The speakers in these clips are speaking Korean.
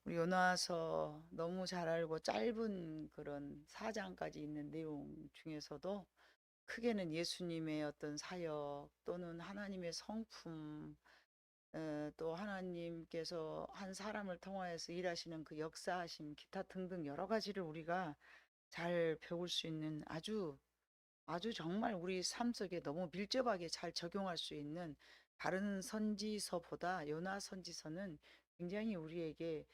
우리 요나서 너무 잘 알고 짧은 그런 4장까지 있는 내용 중에서도 크게는 예수님의 어떤 사역 또는 하나님의 성품, 또 하나님께서 한 사람을 통하여서 일하시는 그 역사하심, 기타 등등 여러 가지를 우리가 잘 배울 수 있는 아주 정말 우리 삶 속에 너무 밀접하게 잘 적용할 수 있는, 다른 선지서보다 요나 선지서는 굉장히 우리에게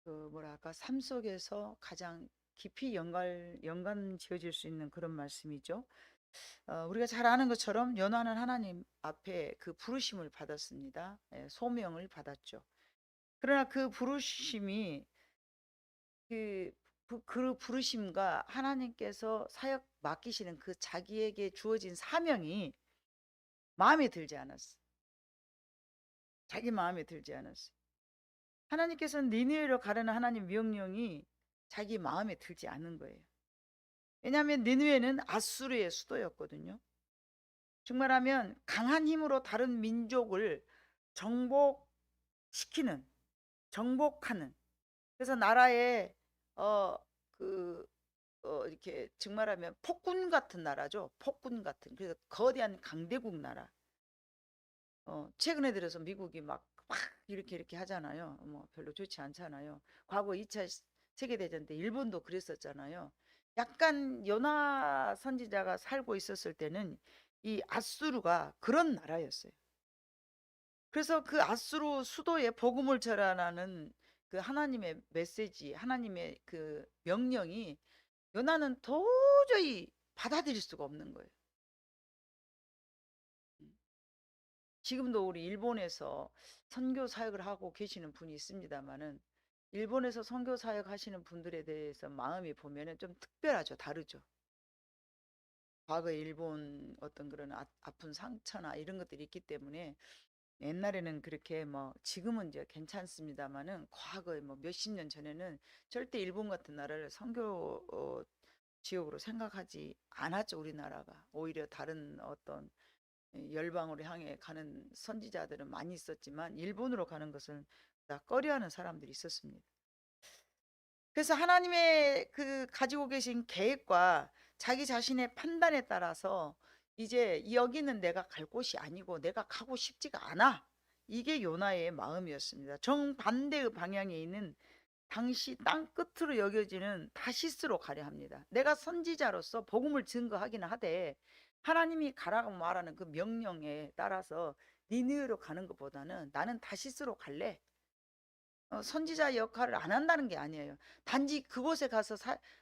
그 뭐랄까 삶 속에서 가장 깊이 연관 지어질 수 있는 그런 말씀이죠. 우리가 잘 아는 것처럼 연하는 하나님 앞에 그 부르심을 받았습니다. 소명을 받았죠. 그러나 그 부르심이 그, 그 부르심과 하나님께서 사역 맡기시는 그 자기에게 주어진 사명이 마음에 들지 않았어. 자기 마음에 들지 않았어. 하나님께서는 니느웨로 가라는 하나님 명령이 자기 마음에 들지 않은 거예요. 왜냐하면 니느웨는 아수르의 수도였거든요. 정말하면 강한 힘으로 다른 민족을 정복시키는, 정복하는, 그래서 나라의 이렇게 정말하면 폭군 같은 나라죠. 폭군 같은, 그래서 거대한 강대국 나라. 최근에 들어서 미국이 막 이렇게 하잖아요. 뭐 별로 좋지 않잖아요. 과거 2차 세계대전 때 일본도 그랬었잖아요. 약간 연하 선지자가 살고 있었을 때는 이 아수르가 그런 나라였어요. 그래서 그 아수르 수도에 복음을 전하라는 그 하나님의 메시지, 하나님의 그 명령이 요나는 도저히 받아들일 수가 없는 거예요. 지금도 우리 일본에서 선교 사역을 하고 계시는 분이 있습니다만은, 일본에서 선교 사역 하시는 분들에 대해서 마음이 보면은 좀 특별하죠. 다르죠. 과거 일본 어떤 그런 아픈 상처나 이런 것들이 있기 때문에 옛날에는 그렇게 뭐, 지금은 이제 괜찮습니다만은 과거에 뭐 몇십 년 전에는 절대 일본 같은 나라를 선교 지역으로 생각하지 않았죠. 우리나라가 오히려 다른 어떤 열방으로 향해 가는 선지자들은 많이 있었지만 일본으로 가는 것을 다 꺼려하는 사람들이 있었습니다. 그래서 하나님의 그 가지고 계신 계획과 자기 자신의 판단에 따라서 이제 여기는 내가 갈 곳이 아니고 내가 가고 싶지가 않아. 이게 요나의 마음이었습니다. 정반대의 방향에 있는 당시 땅 끝으로 여겨지는 다시스로 가려 합니다. 내가 선지자로서 복음을 증거하기는 하되 하나님이 가라고 말하는 그 명령에 따라서 니느웨로 가는 것보다는 나는 다시스로 갈래. 선지자 역할을 안 한다는 게 아니에요. 단지 그곳에 가서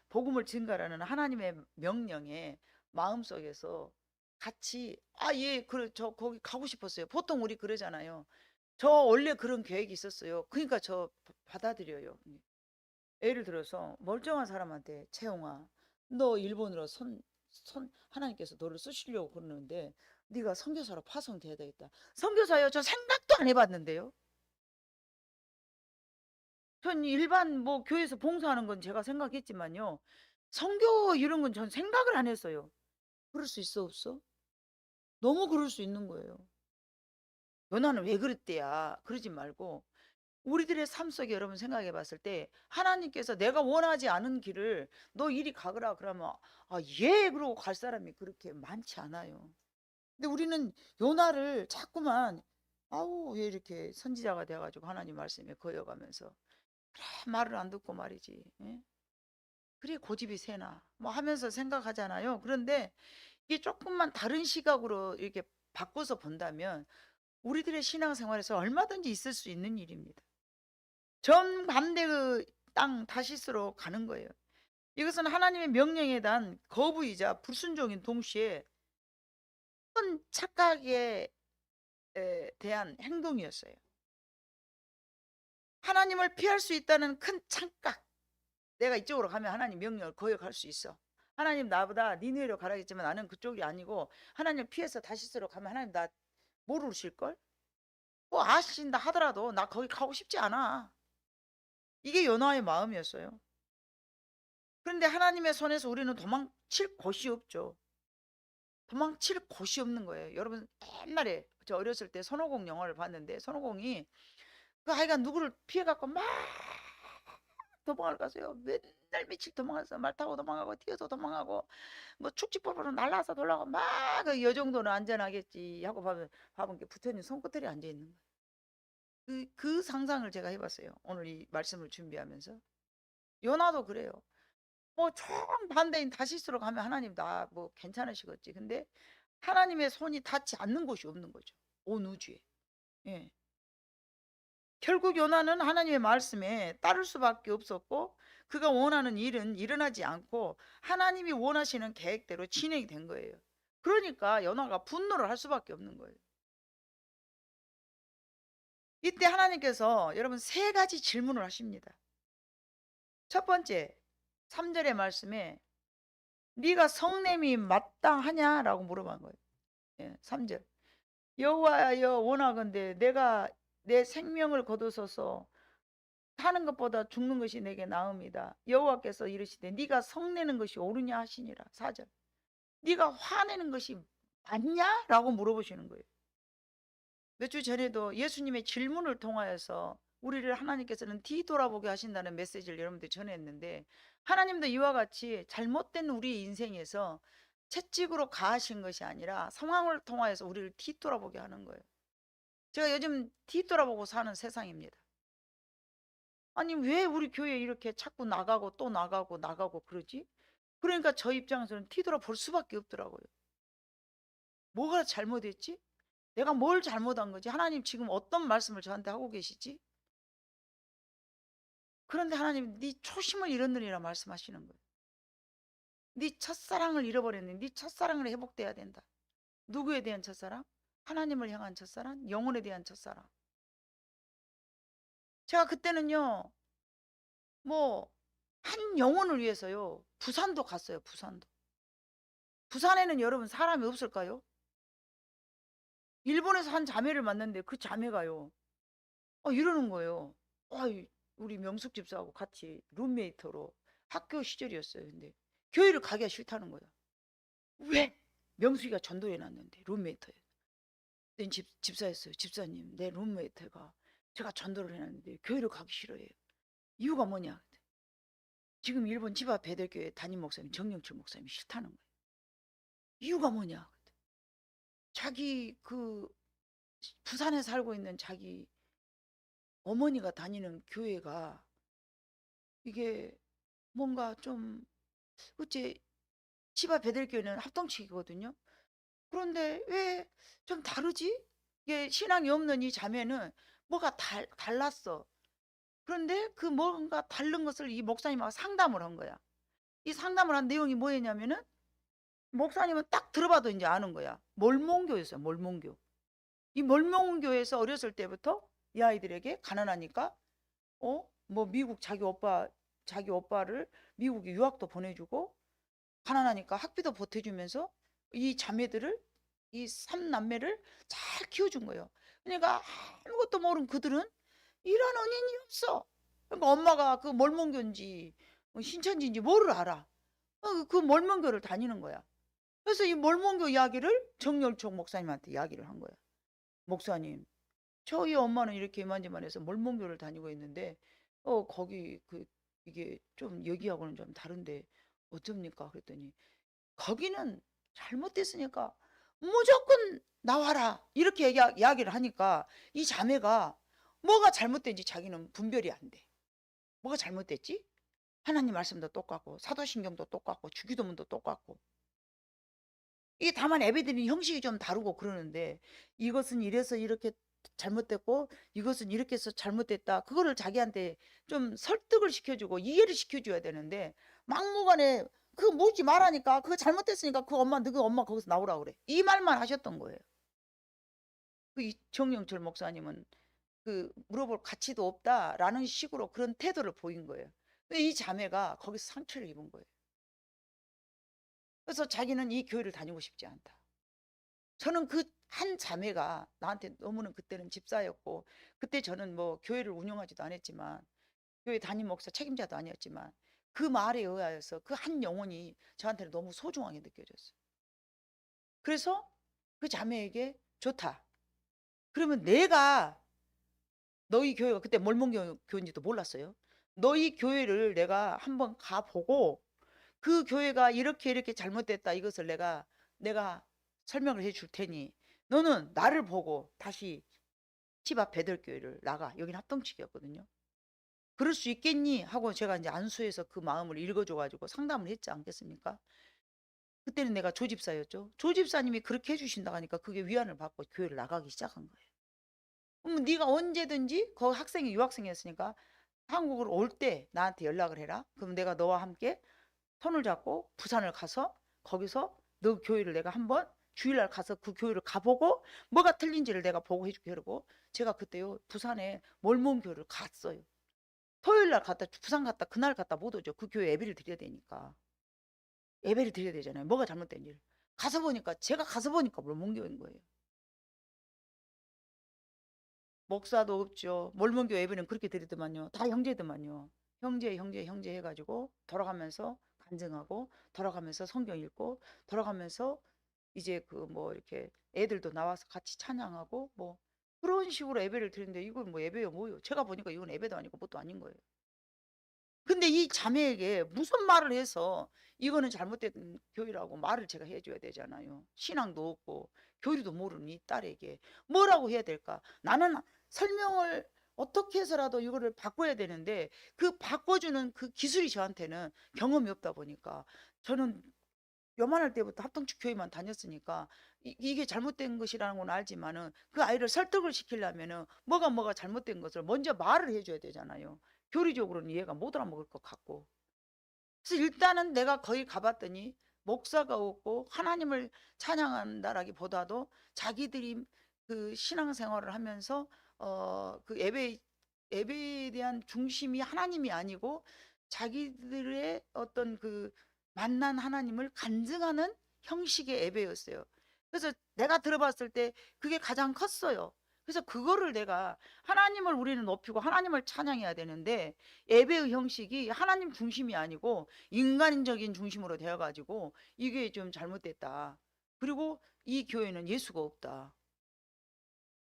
복음을 증거하라는 하나님의 명령에 마음속에서 같이 예, 그래, 저 거기 가고 싶었어요. 보통 우리 그러잖아요. 저 원래 그런 계획이 있었어요. 그러니까 저 받아들여요. 예를 들어서 멀쩡한 사람한테 채용아, 너 일본으로 하나님께서 너를 쓰시려고 그러는데 네가 선교사로 파송돼야 되겠다. 선교사요? 저 생각도 안 해봤는데요. 전 일반 뭐 교회에서 봉사하는 건 제가 생각했지만요. 선교 이런 건 전 생각을 안 했어요. 그럴 수 있어 없어? 너무 그럴 수 있는 거예요. 연하는 왜 그랬대야? 그러지 말고 우리들의 삶 속에 여러분 생각해 봤을 때 하나님께서 내가 원하지 않은 길을 너 이리 가거라 그러면 예 그러고 갈 사람이 그렇게 많지 않아요. 근데 우리는 요나를 자꾸만 아우 왜 이렇게 선지자가 돼가지고 하나님 말씀에 거여가면서 그래 말을 안 듣고 말이지. 예? 그래 고집이 세나 뭐 하면서 생각하잖아요. 그런데 이게 조금만 다른 시각으로 이렇게 바꿔서 본다면 우리들의 신앙생활에서 얼마든지 있을 수 있는 일입니다. 정반대의 땅 다시스로 가는 거예요. 이것은 하나님의 명령에 대한 거부이자 불순종인 동시에 큰 착각에 대한 행동이었어요. 하나님을 피할 수 있다는 큰 착각. 내가 이쪽으로 가면 하나님 명령을 거역할 수 있어. 하나님 나보다 니느웨로 가라겠지만 나는 그쪽이 아니고 하나님 피해서 다시스로 가면 하나님 나 모르실걸? 뭐 아신다 하더라도 나 거기 가고 싶지 않아. 이게 요나의 마음이었어요. 그런데 하나님의 손에서 우리는 도망칠 곳이 없죠. 도망칠 곳이 없는 거예요. 여러분 옛날에 저 어렸을 때 손오공 영화를 봤는데 손오공이 그 아이가 누구를 피해갖고 막 도망을 갔어요. 맨날 며칠 도망갔어. 말 타고 도망가고 뛰어서 도망가고 뭐 축지법으로 날라서 돌아가고 막이 정도는 안전하겠지 하고 봐본 게 부처님 손끝들이 앉아 있는 거예요. 그 상상을 제가 해봤어요. 오늘 이 말씀을 준비하면서. 요나도 그래요. 뭐 정반대인 다시스로 가면 하나님 나 뭐 괜찮으시겠지. 근데 하나님의 손이 닿지 않는 곳이 없는 거죠. 온 우주에. 예. 결국 요나는 하나님의 말씀에 따를 수밖에 없었고 그가 원하는 일은 일어나지 않고 하나님이 원하시는 계획대로 진행이 된 거예요. 그러니까 요나가 분노를 할 수밖에 없는 거예요. 이때 하나님께서 여러분 세 가지 질문을 하십니다. 첫 번째 3절의 말씀에 네가 성냄이 마땅하냐라고 물어본 거예요. 예, 3절 여호와여 원하건대 내가 내 생명을 거두소서 사는 것보다 죽는 것이 내게 나음이다. 여호와께서 이르시되 네가 성내는 것이 옳으냐 하시니라. 4절 네가 화내는 것이 맞냐? 라고 물어보시는 거예요. 몇 주 전에도 예수님의 질문을 통하여서 우리를 하나님께서는 뒤돌아보게 하신다는 메시지를 여러분들 전했는데 하나님도 이와 같이 잘못된 우리의 인생에서 채찍으로 가하신 것이 아니라 상황을 통하여서 우리를 뒤돌아보게 하는 거예요. 제가 요즘 뒤돌아보고 사는 세상입니다. 아니 왜 우리 교회 이렇게 자꾸 나가고 또 나가고 그러지? 그러니까 저 입장에서는 뒤돌아볼 수밖에 없더라고요. 뭐가 잘못했지? 내가 뭘 잘못한 거지? 하나님 지금 어떤 말씀을 저한테 하고 계시지? 그런데 하나님 네 초심을 잃었느니라 말씀하시는 거예요. 네 첫사랑을 잃어버렸네. 네 첫사랑을 회복돼야 된다. 누구에 대한 첫사랑? 하나님을 향한 첫사랑? 영혼에 대한 첫사랑. 제가 그때는요. 뭐 한 영혼을 위해서요. 부산도 갔어요. 부산도. 부산에는 여러분 사람이 없을까요? 일본에서 한 자매를 만났는데 그 자매가요. 이러는 거예요. 우리 명숙 집사하고 같이 룸메이트로 학교 시절이었어요. 근데 교회를 가기가 싫다는 거야. 왜? 명숙이가 전도해 놨는데 룸메이트예요. 집사였어요. 집사님, 내 룸메이트가 제가 전도를 해놨는데 교회를 가기 싫어해요. 이유가 뭐냐? 지금 일본 지바 베델교회 담임 목사님 정영철 목사님이 싫다는 거예요. 이유가 뭐냐? 자기 그 부산에 살고 있는 자기 어머니가 다니는 교회가 이게 뭔가 좀 어째 치바 베델교회는 합동치기거든요. 그런데 왜 좀 다르지? 이게 신앙이 없는 이 자매는 뭐가 달랐어. 그런데 그 뭔가 다른 것을 이 목사님하고 상담을 한 거야. 이 상담을 한 내용이 뭐였냐면은 목사님은 딱 들어봐도 이제 아는 거야. 몰몬교였어요. 몰몬교. 이 몰몬교에서 어렸을 때부터 이 아이들에게 가난하니까 뭐 미국 자기 오빠를 미국에 유학도 보내주고 가난하니까 학비도 보태주면서 이 자매들을 이 삼남매를 잘 키워준 거예요. 그러니까 아무것도 모르는 그들은 이런 은인이 없어. 그러니까 엄마가 그 몰몬교인지 신천지인지 뭐를 알아. 그 몰몬교를 다니는 거야. 그래서 이 몰몬교 이야기를 정열총 목사님한테 이야기를 한 거야. 목사님, 저희 엄마는 이렇게 이만저만해서 몰몬교를 다니고 있는데 거기 이게 좀 여기하고는 좀 다른데 어쩝니까? 그랬더니 거기는 잘못됐으니까 무조건 나와라 이렇게 이야기를 하니까 이 자매가 뭐가 잘못된지 자기는 분별이 안 돼. 뭐가 잘못됐지? 하나님 말씀도 똑같고 사도신경도 똑같고 주기도문도 똑같고 이게 다만 예배드리는 형식이 좀 다르고 그러는데 이것은 이래서 이렇게 잘못됐고 이것은 이렇게 해서 잘못됐다. 그거를 자기한테 좀 설득을 시켜주고 이해를 시켜줘야 되는데 막무가내 그거 묻지 말라니까 그거 잘못됐으니까 너그 엄마 거기서 나오라 그래. 이 말만 하셨던 거예요. 그 정영철 목사님은 그 물어볼 가치도 없다라는 식으로 그런 태도를 보인 거예요. 근데 이 자매가 거기서 상처를 입은 거예요. 그래서 자기는 이 교회를 다니고 싶지 않다. 저는 그 한 자매가 나한테 너무는 그때는 집사였고 그때 저는 뭐 교회를 운영하지도 않았지만 교회 담임 목사 책임자도 아니었지만 그 말에 의하여서 그 한 영혼이 저한테는 너무 소중하게 느껴졌어요. 그래서 그 자매에게 좋다. 그러면 내가 너희 교회가 그때 몰몬교인지도 몰랐어요. 너희 교회를 내가 한번 가보고 그 교회가 이렇게 이렇게 잘못됐다 이것을 내가 설명을 해줄 테니 너는 나를 보고 다시 집 앞 배들교회를 나가. 여기는 합동측이었거든요. 그럴 수 있겠니? 하고 제가 이제 안수해서 그 마음을 읽어줘가지고 상담을 했지 않겠습니까? 그때는 내가 조집사였죠. 조집사님이 그렇게 해주신다고 하니까 그게 위안을 받고 교회를 나가기 시작한 거예요. 그럼 네가 언제든지 거기 학생이 유학생이었으니까 한국으로 올 때 나한테 연락을 해라. 그럼 내가 너와 함께 손을 잡고 부산을 가서 거기서 너 교회를 내가 한번 주일날 가서 그 교회를 가보고 뭐가 틀린지를 내가 보고 해줄게. 그러고 제가 그때요 부산에 몰몬교회를 갔어요. 토요일날 갔다 부산 갔다 그날 갔다 못 오죠. 그 교회 예배를 드려야 되니까. 예배를 드려야 되잖아요. 뭐가 잘못된지를. 가서 보니까 제가 가서 보니까 몰몬교회인 거예요. 목사도 없죠. 몰몬교회 예배는 그렇게 드리더만요. 다 형제더만요. 형제 해가지고 돌아가면서 간증하고 돌아가면서 성경 읽고 돌아가면서 이제 그 뭐 이렇게 애들도 나와서 같이 찬양하고 뭐 그런 식으로 예배를 드리는데 이건 뭐 예배요 뭐요. 제가 보니까 이건 예배도 아니고 뭣도 아닌 거예요. 근데 이 자매에게 무슨 말을 해서 이거는 잘못된 교회라고 말을 제가 해줘야 되잖아요. 신앙도 없고 교리도 모르는 이 딸에게 뭐라고 해야 될까? 나는 설명을 어떻게 해서라도 이거를 바꿔야 되는데 그 바꿔주는 그 기술이 저한테는 경험이 없다 보니까 저는 요만할 때부터 합동측 교회만 다녔으니까 이게 잘못된 것이라는 건 알지만은 그 아이를 설득을 시키려면은 뭐가 잘못된 것을 먼저 말을 해줘야 되잖아요. 교리적으로는 이해가 못 알아먹을 것 같고. 그래서 일단은 내가 거기 가봤더니 목사가 없고 하나님을 찬양한다라기보다도 자기들이 그 신앙생활을 하면서 그 예배에 대한 중심이 하나님이 아니고 자기들의 어떤 그 만난 하나님을 간증하는 형식의 예배였어요. 그래서 내가 들어봤을 때 그게 가장 컸어요. 그래서 그거를 내가 하나님을 우리는 높이고 하나님을 찬양해야 되는데 예배의 형식이 하나님 중심이 아니고 인간적인 중심으로 되어가지고 이게 좀 잘못됐다. 그리고 이 교회는 예수가 없다.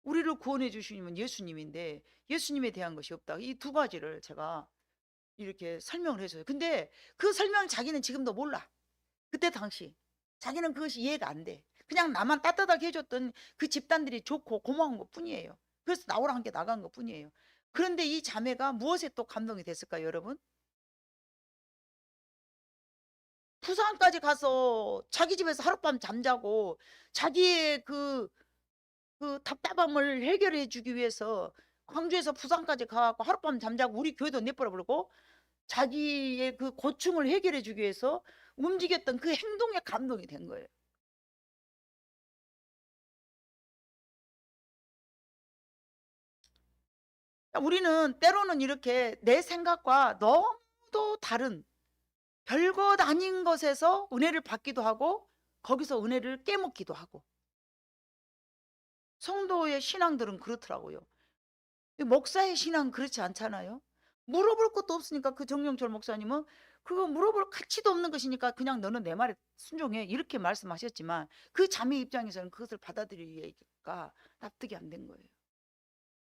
우리를 구원해 주시는 예수님인데 예수님에 대한 것이 없다. 이 두 가지를 제가 이렇게 설명을 해줘요. 근데 그 설명을 자기는 지금도 몰라. 그때 당시 자기는 그것이 이해가 안 돼. 그냥 나만 따뜻하게 해줬던 그 집단들이 좋고 고마운 것 뿐이에요. 그래서 나오라 한 게 나간 것 뿐이에요. 그런데 이 자매가 무엇에 또 감동이 됐을까요, 여러분? 부산까지 가서 자기 집에서 하룻밤 잠자고 자기의 그 답답함을 해결해 주기 위해서 광주에서 부산까지 가고 하룻밤 잠자고 우리 교회도 내버려 버리고 자기의 그 고충을 해결해 주기 위해서 움직였던 그 행동에 감동이 된 거예요. 우리는 때로는 이렇게 내 생각과 너무도 다른 별것 아닌 것에서 은혜를 받기도 하고 거기서 은혜를 깨먹기도 하고 성도의 신앙들은 그렇더라고요. 목사의 신앙 그렇지 않잖아요. 물어볼 것도 없으니까 그 정영철 목사님은 그거 물어볼 가치도 없는 것이니까 그냥 너는 내 말에 순종해 이렇게 말씀하셨지만 그 자매 입장에서는 그것을 받아들이기가 납득이 안 된 거예요.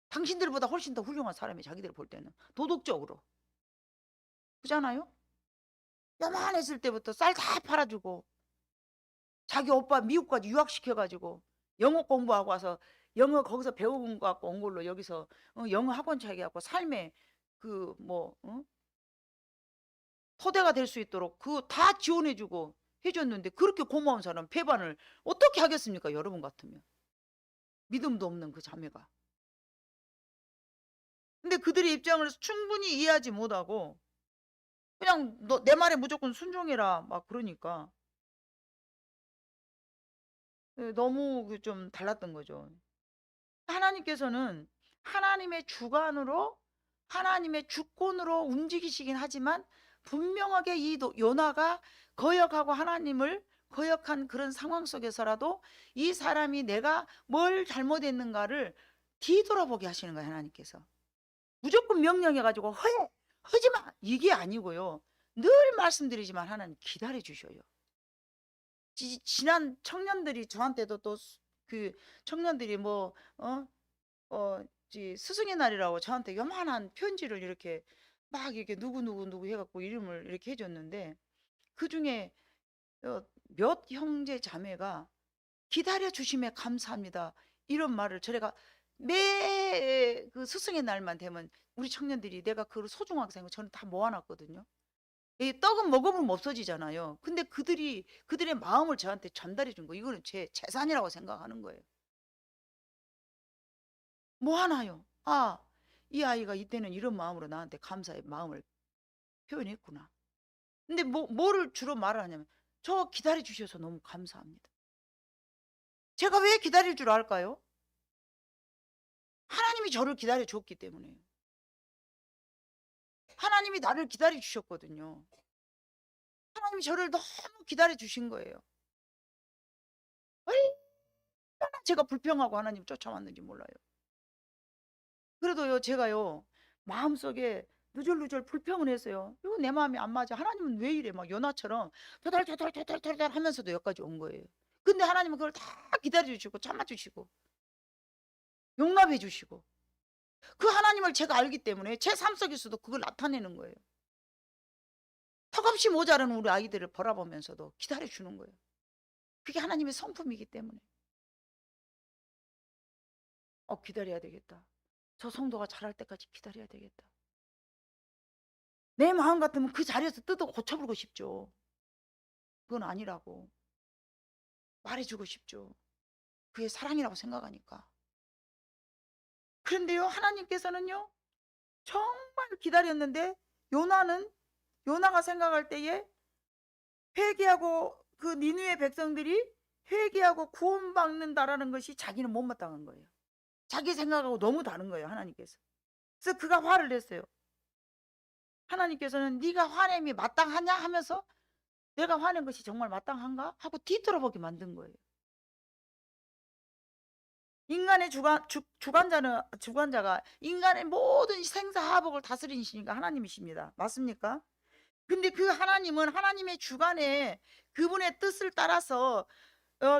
당신들보다 훨씬 더 훌륭한 사람이 자기들 볼 때는 도덕적으로 그잖아요. 요만했을 때부터 쌀 다 팔아주고 자기 오빠 미국까지 유학시켜가지고 영어 공부하고 와서 영어 거기서 배운 거 갖고 온 걸로 여기서 영어 학원 차리갖고 삶의 그 뭐 토대가 될 수 있도록 그 다 지원해주고 해줬는데 그렇게 고마운 사람 배반을 어떻게 하겠습니까? 여러분 같으면 믿음도 없는 그 자매가. 근데 그들의 입장을 충분히 이해하지 못하고 그냥 너 내 말에 무조건 순종해라 막 그러니까 너무 좀 달랐던 거죠. 하나님께서는 하나님의 주관으로 하나님의 주권으로 움직이시긴 하지만 분명하게 이 요나가 거역하고 하나님을 거역한 그런 상황 속에서라도 이 사람이 내가 뭘 잘못했는가를 뒤돌아보게 하시는 거예요. 하나님께서 무조건 명령해가지고 하지마 이게 아니고요. 늘 말씀드리지만 하나님 기다려 주셔요. 지난 청년들이 저한테도 또 그 청년들이 스승의 날이라고 저한테 요만한 편지를 이렇게 막 이렇게 누구누구누구 해갖고 이름을 이렇게 해줬는데 그중에 몇 형제 자매가 기다려 주심에 감사합니다. 이런 말을 저래가 매 그 스승의 날만 되면 우리 청년들이 내가 그걸 소중하게 생각하고 저는 다 모아놨거든요. 이 떡은 먹으면 없어지잖아요. 근데 그들의 마음을 저한테 전달해 준 거 이거는 제 재산이라고 생각하는 거예요. 뭐 하나요? 아, 이 아이가 이때는 이런 마음으로 나한테 감사의 마음을 표현했구나. 근데 뭐를 주로 말을 하냐면 저 기다려 주셔서 너무 감사합니다. 제가 왜 기다릴 줄 알까요? 하나님이 저를 기다려 줬기 때문에요. 하나님이 나를 기다려 주셨거든요. 하나님이 저를 너무 기다려 주신 거예요. 얼마나 제가 불평하고 하나님 쫓아왔는지 몰라요. 그래도요, 제가요, 마음속에 누절누절 불평을 했어요. 이거 내 마음이 안 맞아. 하나님은 왜 이래? 막 요나처럼 토달토달토달토달 하면서도 여기까지 온 거예요. 근데 하나님은 그걸 다 기다려 주시고 참아 주시고 용납해 주시고 그 하나님을 제가 알기 때문에 제 삶 속에서도 그걸 나타내는 거예요. 턱없이 모자라는 우리 아이들을 바라보면서도 기다려 주는 거예요. 그게 하나님의 성품이기 때문에 기다려야 되겠다. 저 성도가 자랄 때까지 기다려야 되겠다. 내 마음 같으면 그 자리에서 뜯어 고쳐버리고 싶죠. 그건 아니라고 말해주고 싶죠. 그게 사랑이라고 생각하니까. 그런데요, 하나님께서는요, 정말 기다렸는데 요나가 생각할 때에 회개하고 그 니느웨 백성들이 회개하고 구원받는다라는 것이 자기는 못마땅한 거예요. 자기 생각하고 너무 다른 거예요, 하나님께서. 그래서 그가 화를 냈어요. 하나님께서는 네가 화냄이 마땅하냐 하면서 내가 화낸 것이 정말 마땅한가 하고 뒤돌아보게 만든 거예요. 인간의 주관자가 인간의 모든 생사화복을 다스리시니까 하나님이십니다. 맞습니까? 근데 그 하나님은 하나님의 주관에 그분의 뜻을 따라서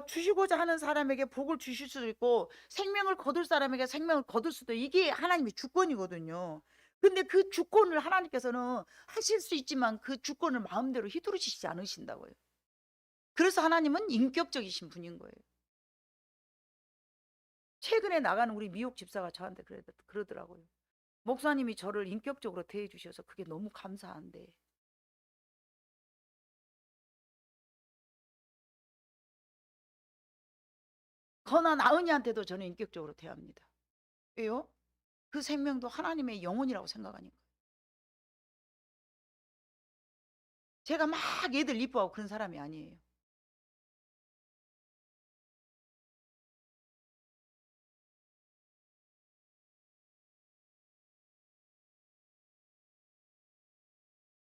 주시고자 하는 사람에게 복을 주실 수도 있고 생명을 거둘 사람에게 생명을 거둘 수도 이게 하나님의 주권이거든요. 근데 그 주권을 하나님께서는 하실 수 있지만 그 주권을 마음대로 휘두르시지 않으신다고요. 그래서 하나님은 인격적이신 분인 거예요. 최근에 나가는 우리 미국 집사가 저한테 그러더라고요. 목사님이 저를 인격적으로 대해 주셔서 그게 너무 감사한데 거나 나은이한테도 저는 인격적으로 대합니다. 왜요? 그 생명도 하나님의 영혼이라고 생각하니까. 제가 막 얘들 이뻐하고 그런 사람이 아니에요.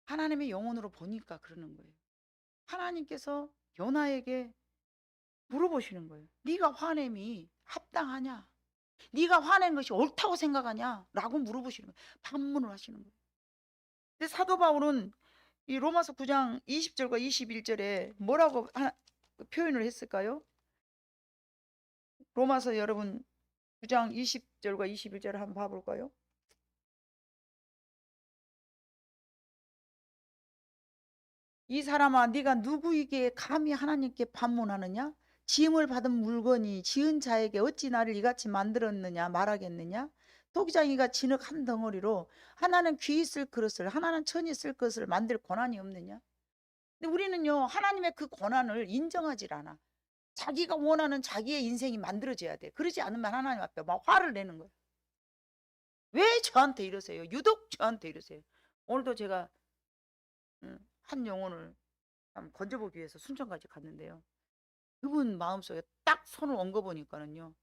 하나님의 영혼으로 보니까 그러는 거예요. 하나님께서 요나에게 물어보시는 거예요. 네가 화냄이 합당하냐? 네가 화낸 것이 옳다고 생각하냐? 라고 물어보시는 거예요. 반문을 하시는 거예요. 근데 사도 바울은 이 로마서 9장 20절과 21절에 뭐라고 표현을 했을까요? 로마서 여러분 9장 20절과 21절을 한번 봐볼까요? 이 사람아 네가 누구에게 감히 하나님께 반문하느냐? 지음을 받은 물건이 지은 자에게 어찌 나를 이같이 만들었느냐 말하겠느냐? 토기장이가 진흙 한 덩어리로 하나는 귀 있을 그릇을 하나는 천이 쓸 것을 만들 권한이 없느냐? 근데 우리는요 하나님의 그 권한을 인정하지 않아. 자기가 원하는 자기의 인생이 만들어져야 돼. 그러지 않으면 하나님 앞에 막 화를 내는 거예요. 왜 저한테 이러세요? 유독 저한테 이러세요. 오늘도 제가 한 영혼을 한번 건져보기 위해서 순천까지 갔는데요. 그분 마음속에 딱 손을 얹어 보니까는요.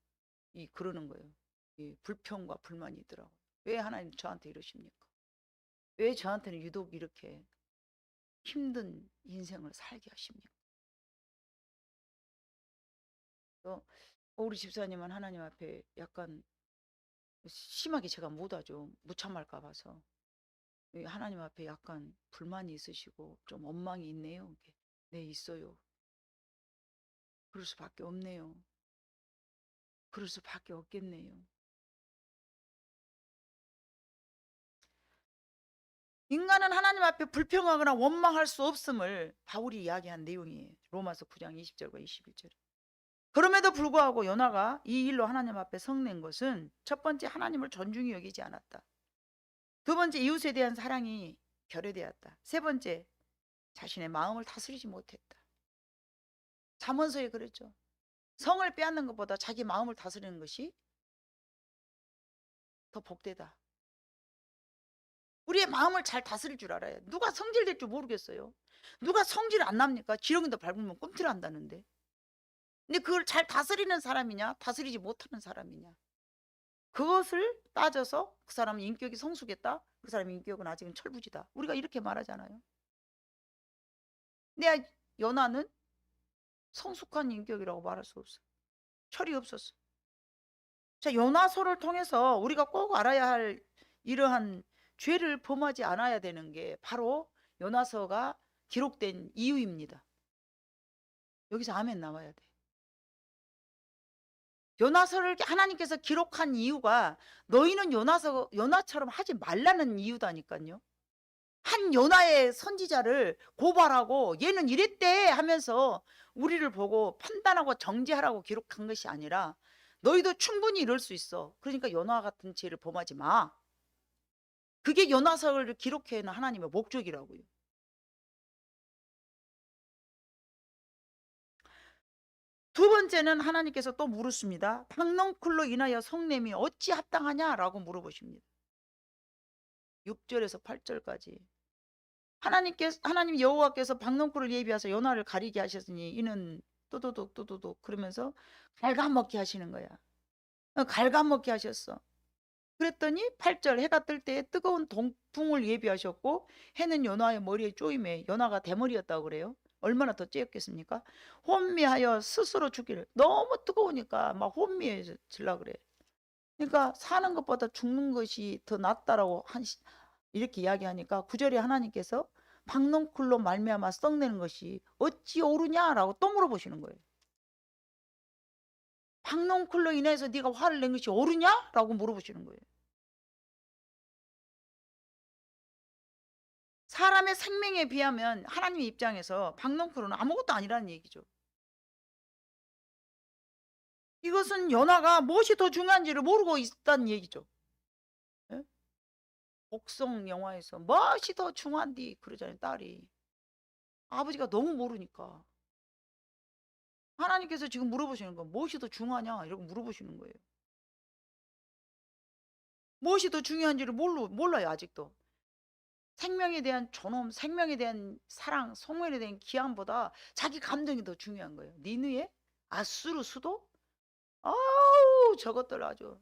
그러는 거예요. 이 불평과 불만이 있더라고요. 왜 하나님 저한테 이러십니까? 왜 저한테는 유독 이렇게 힘든 인생을 살게 하십니까? 또 우리 집사님은 하나님 앞에 약간 심하게 제가 못하죠. 무참할까 봐서. 하나님 앞에 약간 불만이 있으시고 좀 원망이 있네요. 네, 있어요. 그럴 수밖에 없네요. 그럴 수밖에 없겠네요. 인간은 하나님 앞에 불평하거나 원망할 수 없음을 바울이 이야기한 내용이에요. 로마서 9장 20절과 21절. 그럼에도 불구하고 요나가 이 일로 하나님 앞에 성낸 것은 첫 번째, 하나님을 존중히 여기지 않았다. 두 번째, 이웃에 대한 사랑이 결여되었다. 세 번째, 자신의 마음을 다스리지 못했다. 잠언서에 그랬죠. 성을 빼앗는 것보다 자기 마음을 다스리는 것이 더 복되다. 우리의 마음을 잘 다스릴 줄 알아야. 누가 성질될 줄 모르겠어요. 누가 성질 안 납니까? 지렁이도 밟으면 꿈틀 한다는데. 근데 그걸 잘 다스리는 사람이냐, 다스리지 못하는 사람이냐, 그것을 따져서 그 사람은 인격이 성숙했다, 그 사람의 인격은 아직은 철부지다, 우리가 이렇게 말하잖아요. 근데 요나는 성숙한 인격이라고 말할 수 없어. 철이 없었어. 자, 요나서를 통해서 우리가 꼭 알아야 할 이러한 죄를 범하지 않아야 되는 게 바로 요나서가 기록된 이유입니다. 여기서 아멘 나와야 돼. 요나서를 하나님께서 기록한 이유가 너희는 요나처럼 하지 말라는 이유다니까요. 한 요나의 선지자를 고발하고 얘는 이랬대 하면서 우리를 보고 판단하고 정죄하라고 기록한 것이 아니라 너희도 충분히 이럴 수 있어. 그러니까 요나 같은 죄를 범하지 마. 그게 요나서를 기록해는 하나님의 목적이라고요. 두 번째는 하나님께서 또 물으십니다. 박넝쿨로 인하여 성냄이 어찌 합당하냐라고 물어보십니다. 6절에서 8절까지. 하나님 여호와께서 박넝쿨을 예비하셔서 요나를 가리게 하셨으니 이는 또도독 그러면서 갉아먹게 하시는 거야. 갉아먹게 하셨어. 그랬더니 8절, 해가 뜰 때에 뜨거운 동풍을 예비하셨고 해는 요나의 머리에 쪼임에, 요나가 대머리였다고 그래요. 얼마나 더 쬐었겠습니까? 혼미하여 스스로 죽기를. 너무 뜨거우니까 막 혼미해질라 그래. 그러니까 사는 것보다 죽는 것이 더 낫다라고 이렇게 이야기하니까 9절에 하나님께서 박넝쿨로 말미암아 썩내는 것이 어찌 옳으냐라고 또 물어보시는 거예요. 박넝쿨로 인해서 네가 화를 낸 것이 옳으냐라고 물어보시는 거예요. 사람의 생명에 비하면 하나님 입장에서 박넝쿨은 아무것도 아니라는 얘기죠. 이것은 요나가 무엇이 더 중요한지를 모르고 있다는 얘기죠. 예? 복성 영화에서 무엇이 더 중요한디 그러잖아요, 딸이. 아버지가 너무 모르니까. 하나님께서 지금 물어보시는 건 무엇이 더 중요하냐 이러고 물어보시는 거예요. 무엇이 더 중요한지를 몰라요 아직도. 생명에 대한 존엄, 생명에 대한 사랑, 성물에 대한 기함보다 자기 감정이 더 중요한 거예요. 니느에 아수르 수도? 아우 저것들 아주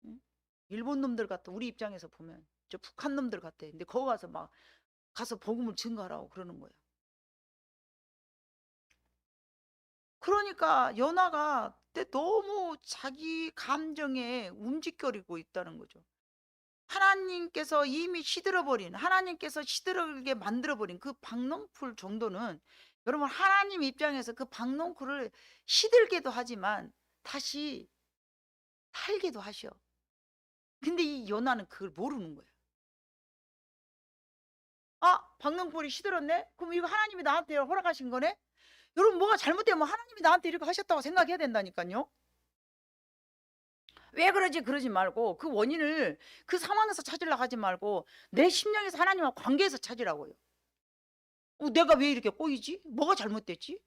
응? 일본 놈들 같아. 우리 입장에서 보면 저 북한 놈들 같아. 근데 거기 가서 막 가서 복음을 증거하라고 그러는 거예요. 그러니까 연하가 너무 자기 감정에 움직거리고 있다는 거죠. 하나님께서 이미 시들어버린, 하나님께서 시들게 만들어버린 그 박농풀 정도는 여러분 하나님 입장에서 그 박농풀을 시들게도 하지만 다시 살게도 하셔. 근데 이 요나는 그걸 모르는 거예요. 아, 박농풀이 시들었네? 그럼 이거 하나님이 나한테 허락하신 거네? 여러분 뭐가 잘못되면 하나님이 나한테 이렇게 하셨다고 생각해야 된다니까요. 왜 그러지 그러지 말고 그 원인을 그 상황에서 찾으려고 하지 말고 내 심령에서 하나님과 관계에서 찾으라고요. 내가 왜 이렇게 꼬이지? 뭐가 잘못됐지?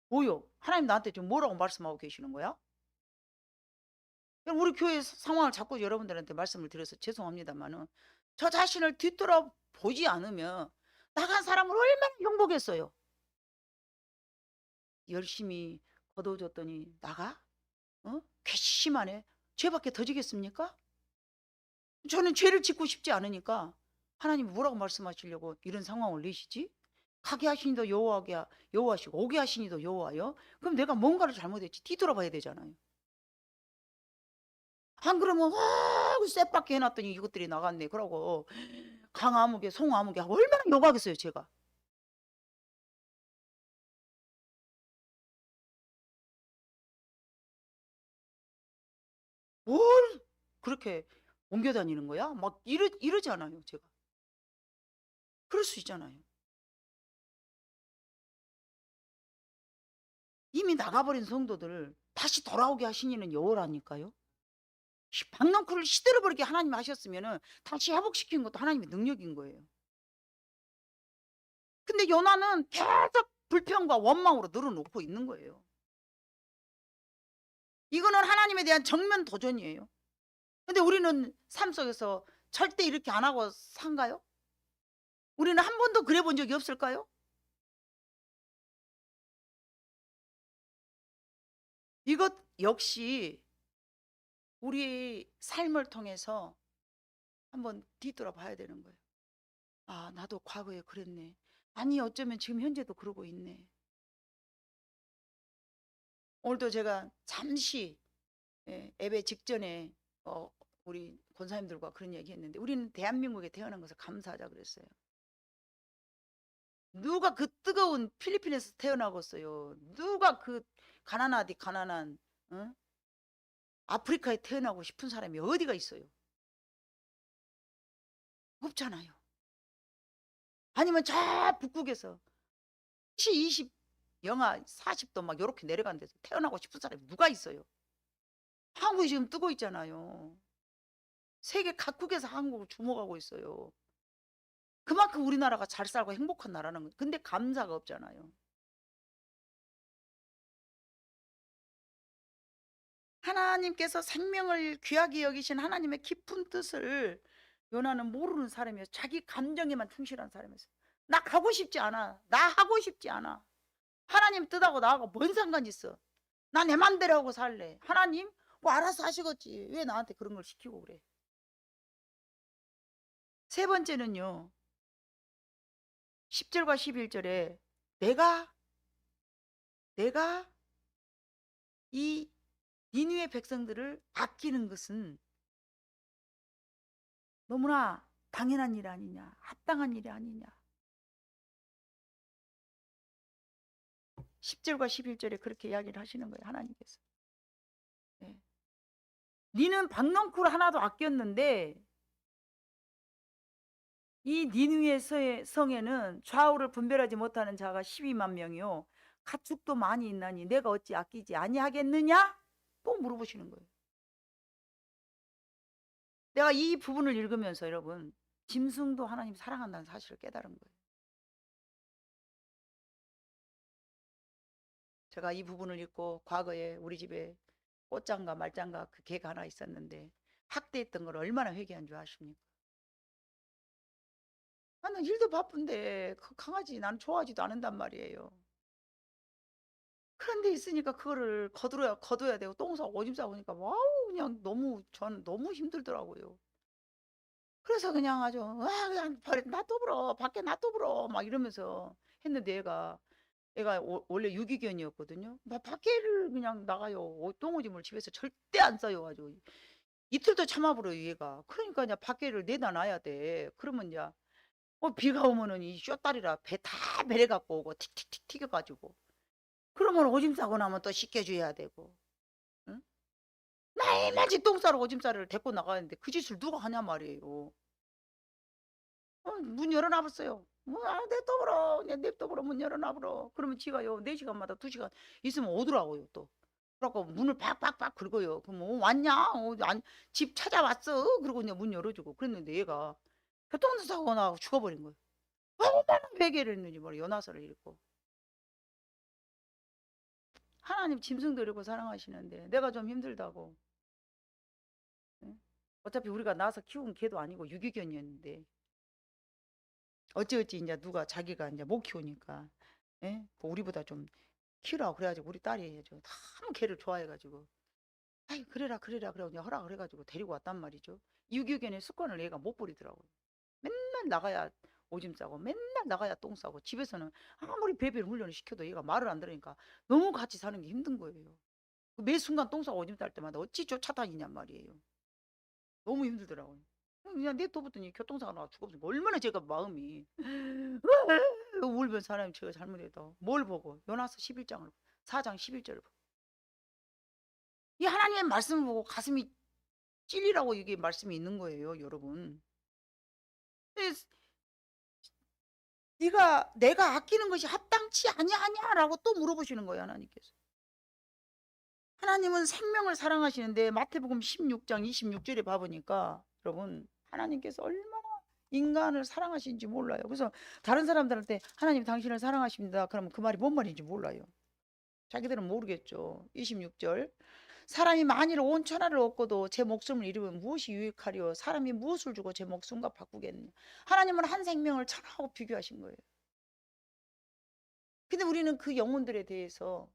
뭐요? 하나님 나한테 지금 뭐라고 말씀하고 계시는 거야? 우리 교회 상황을 자꾸 여러분들한테 말씀을 드려서 죄송합니다만은 저 자신을 뒤돌아보지 않으면 나간 사람을 얼마나 행복했어요. 열심히 거둬줬더니 나가? 괘씸하네. 죄밖에 더 지겠습니까? 저는 죄를 짓고 싶지 않으니까 하나님이 뭐라고 말씀하시려고 이런 상황을 내시지? 가게 하시니도 여호와시고 오게 하시니도 여호와요? 그럼 내가 뭔가를 잘못했지 뒤돌아봐야 되잖아요. 안 그러면 쎄밖에 해놨더니 이것들이 나갔네 그러고 강아무개 송아무개 하고 얼마나 욕하겠어요 제가. 뭘 그렇게 옮겨 다니는 거야? 막 이러잖아요, 제가. 그럴 수 있잖아요. 이미 나가버린 성도들을 다시 돌아오게 하신 이는 여호라니까요. 박넝쿨을 시들어 버리게 하나님이 하셨으면은 다시 회복시키는 것도 하나님의 능력인 거예요. 근데 요나는 계속 불평과 원망으로 늘어놓고 있는 거예요. 이거는 하나님에 대한 정면 도전이에요. 근데 우리는 삶 속에서 절대 이렇게 안 하고 산가요? 우리는 한 번도 그래 본 적이 없을까요? 이것 역시 우리 삶을 통해서 한번 뒤돌아봐야 되는 거예요. 아, 나도 과거에 그랬네. 아니, 어쩌면 지금 현재도 그러고 있네. 오늘도 제가 잠시 예배 직전에 우리 권사님들과 그런 얘기 했는데, 우리는 대한민국에 태어난 것을 감사하자 그랬어요. 누가 그 뜨거운 필리핀에서 태어나겠어요? 누가 그 가난한 어? 아프리카에 태어나고 싶은 사람이 어디가 있어요? 없잖아요. 아니면 저 북극에서 20 영하 40도 막 이렇게 내려간 데서 태어나고 싶은 사람이 누가 있어요? 한국이 지금 뜨고 있잖아요. 세계 각국에서 한국을 주목하고 있어요. 그만큼 우리나라가 잘 살고 행복한 나라는 거예요. 근데 감사가 없잖아요. 하나님께서 생명을 귀하게 여기신 하나님의 깊은 뜻을 요나는 모르는 사람이에요. 자기 감정에만 충실한 사람이었어요. 나 가고 싶지 않아. 나 하고 싶지 않아. 하나님 뜻하고 나하고 뭔 상관이 있어. 나 내 맘대로 하고 살래. 하나님 뭐 알아서 하시겠지. 왜 나한테 그런 걸 시키고 그래. 세 번째는요, 10절과 11절에 내가 이 니느웨 백성들을 아끼는 것은 너무나 당연한 일 아니냐, 합당한 일이 아니냐. 10절과 11절에 그렇게 이야기를 하시는 거예요, 하나님께서. 네. 니는 박넝쿨 하나도 아꼈는데 이 니느웨 성에는 좌우를 분별하지 못하는 자가 12만 명이요 가축도 많이 있나니 내가 어찌 아끼지 아니하겠느냐? 또 물어보시는 거예요. 내가 이 부분을 읽으면서 여러분, 짐승도 하나님 사랑한다는 사실을 깨달은 거예요. 제가 이 부분을 읽고 과거에 우리 집에 꽃장가 말장가 그 개가 하나 있었는데 학대했던 걸 얼마나 회개한 줄 아십니까? 나는 일도 바쁜데 그 강아지 나는 좋아하지도 않는단 말이에요. 그런데 있으니까 그거를 거둬야 되고 똥 싸고 오줌 싸고 그러니까 와우, 그냥 저는 너무 힘들더라고요. 그래서 그냥 아주 그냥 버려 놔둬버려 밖에 놔둬버려 막 이러면서 했는데 애가 원래 유기견이었거든요. 막 밖에를 그냥 나가요. 똥오줌을 집에서 절대 안 싸요. 아주 이틀도 참아버려요 얘가. 그러니까 이제 밖에를 내다 놔야 돼. 그러면 이제 비가 오면은 이 쇼다리라 배 다 베려 갖고 오고 틱틱틱 튀겨가지고 그러면 오줌 싸고 나면 또 씻겨줘야 되고, 응? 매일같이 똥 싸러 오줌 싸러를 데리고 나가는데 그 짓을 누가 하냐 말이에요. 문 열어놔봤어요. 냅둬버려. 냅둬버려. 문 열어놔버려. 그러면 지가요 4시간마다 2시간 있으면 오더라고요 또. 그래갖고 문을 팍팍팍 긁어요. 그럼 왔냐? 집 찾아왔어. 그러고 이제 문 열어주고 그랬는데 얘가 교통사고 사고 나고 죽어버린 거예요. 얼마나 회개를 했는지 모르 연화서를 읽고. 하나님 짐승 데리고 사랑하시는데 내가 좀 힘들다고. 응? 어차피 우리가 낳아서 키운 개도 아니고 유기견이었는데 어찌어찌 이제 누가 자기가 이제 못 키우니까 뭐 우리보다 좀 키우라고 그래가지고 우리 딸이 너무 개를 좋아해가지고 아이 그래라 그래 그냥 허락을 해가지고 데리고 왔단 말이죠. 유기견의 습관을 얘가 못 버리더라고요. 맨날 나가야 오줌 싸고 맨날 나가야 똥 싸고 집에서는 아무리 베베를 훈련을 시켜도 얘가 말을 안 들으니까 너무 같이 사는 게 힘든 거예요. 매 순간 똥 싸고 오줌 쌀 때마다 어찌 쫓아다니냔 말이에요. 너무 힘들더라고요. 그냥 냅둬봤더니 교통사고 나가 죽었으니까 얼마나 제가 마음이 울면서 하나님 제가 잘못했다. 뭘 보고? 요나서 11장을 4장 11절을 보고 이 하나님의 말씀을 보고 가슴이 찔리라고 이게 말씀이 있는 거예요, 여러분. 예, 네가 내가 아끼는 것이 합당치 아니하냐라고 또 물어보시는 거예요, 하나님께서. 하나님은 생명을 사랑하시는데 마태복음 16장 26절에 봐보니까 여러분, 하나님께서 얼마나 인간을 사랑하시는지 몰라요. 그래서 다른 사람들한테 하나님 당신을 사랑하십니다, 그러면 그 말이 뭔 말인지 몰라요. 자기들은 모르겠죠. 26절, 사람이 만일 온 천하를 얻고도 제 목숨을 잃으면 무엇이 유익하리요? 사람이 무엇을 주고 제 목숨과 바꾸겠느냐? 하나님은 한 생명을 천하하고 비교하신 거예요. 근데 우리는 그 영혼들에 대해서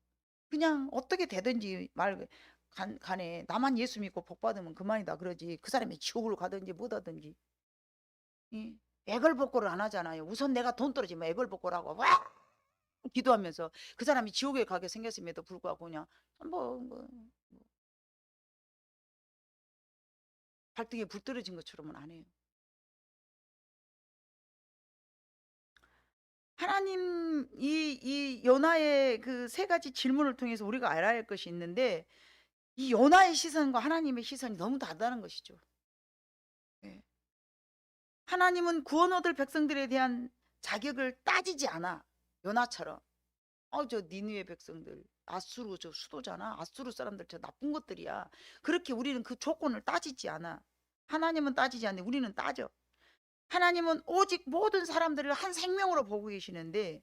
그냥 어떻게 되든지 간에 나만 예수 믿고 복 받으면 그만이다 그러지, 그 사람이 지옥을 가든지 뭐하든지 애걸복걸을 안 하잖아요. 우선 내가 돈 떨어지면 애걸복걸하고 와 기도하면서 그 사람이 지옥에 가게 생겼음에도 불구하고 그냥 뭐 발등에 불 떨어진 것처럼은 안 해요. 하나님, 이 요나의 그 세 가지 질문을 통해서 우리가 알아야 할 것이 있는데, 이 요나의 시선과 하나님의 시선이 너무 다르다는 것이죠. 예. 하나님은 구원 얻을 백성들에 대한 자격을 따지지 않아. 요나처럼 저 니느웨 백성들 아수르 저 수도잖아, 아수르 사람들 저 나쁜 것들이야, 그렇게 우리는 그 조건을 따지지 않아. 하나님은 따지지 않는데 우리는 따져. 하나님은 오직 모든 사람들을 한 생명으로 보고 계시는데,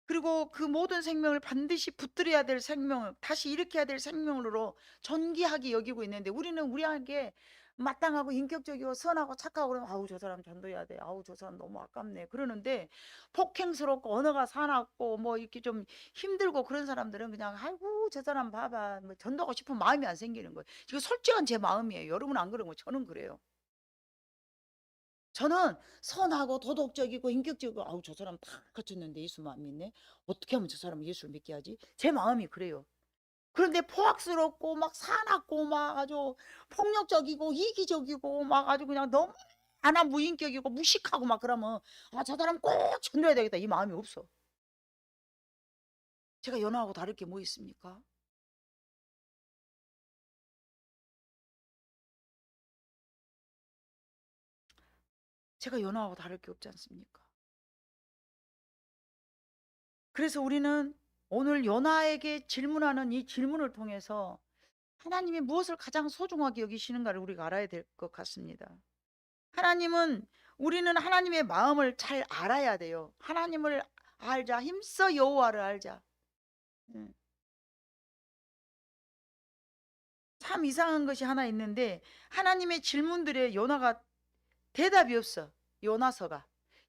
그리고 그 모든 생명을 반드시 붙들어야 될 생명을 다시 일으켜야 될 생명으로 존귀하게 여기고 있는데, 우리는 우리에게 마땅하고 인격적이고 선하고 착하고 그러면 아우 저 사람 전도해야 돼, 아우 저 사람 너무 아깝네 그러는데, 폭행스럽고 언어가 사납고 뭐 이렇게 좀 힘들고 그런 사람들은 그냥 아이고 저 사람 봐봐 뭐 전도하고 싶은 마음이 안 생기는 거예요. 이거 솔직한 제 마음이에요. 여러분 안 그런 거 저는 그래요. 저는 선하고 도덕적이고 인격적이고 아우 저 사람 다 갖췄는데 예수만 믿네, 어떻게 하면 저 사람 예수를 믿게 하지, 제 마음이 그래요. 그런데 포악스럽고 막 사납고 막 아주 폭력적이고 이기적이고 막 아주 그냥 너무 하나 무인격이고 무식하고 막 그러면 저 사람 꼭 전도해야 되겠다 이 마음이 없어. 제가 연하하고 다를 게 뭐 있습니까? 제가 연하하고 다를 게 없지 않습니까? 그래서 우리는 오늘 연하에게 질문하는 이 질문을 통해서 하나님이 무엇을 가장 소중하게 여기시는가를 우리가 알아야 될 것 같습니다. 하나님은, 우리는 하나님의 마음을 잘 알아야 돼요. 하나님을 알자, 힘써 여호와를 알자. 음. 참 이상한 것이 하나 있는데, 하나님의 질문들에 요나가 대답이 없어.